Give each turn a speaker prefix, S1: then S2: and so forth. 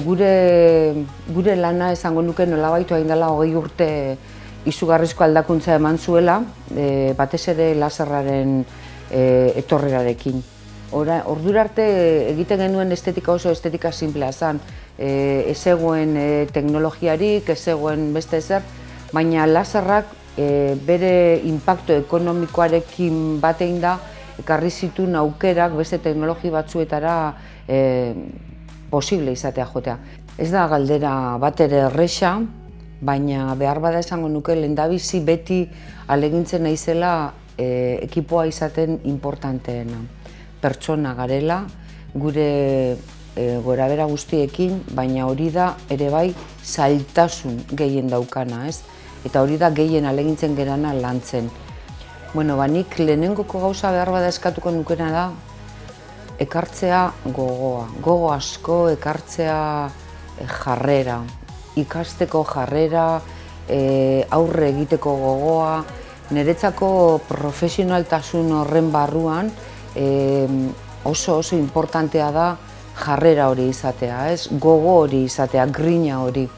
S1: gure lana esango nuke nolabaitu egin dela 20 urte izugarrizko aldakuntza eman zuela, batez ere laserraren etorrerarekin. Ordura arte egiten genuen estetika oso estetika simplea zen, ez zegoen teknologiarik, ez zegoen beste ezer, baina laserrak bere inpaktu ekonomikoarekin bat egin da, ekarri zituen aukerak beste teknologi batzuetara posible izatea jotea. Ez da galdera bat ere erresa, baina behar bada esango nuke lehendabizi beti ahalegintzen naizela ekipoa izaten importanteena. Pertsona garela, gure gorabehera guztiekin, baina hori da ere bai zailtasun gehien daukana, ez? Eta hori da gehien ahalegintzen gerana lantzen. Nik lehenengoko gauza behar bada eskatuko nukena da ekartzea gogoa, gogo asko ekartzea jarrera, ikasteko jarrera, aurre egiteko gogoa. Niretzako profesionaltasun horren barruan oso importantea da jarrera hori izatea, gogo hori izatea, grina hori.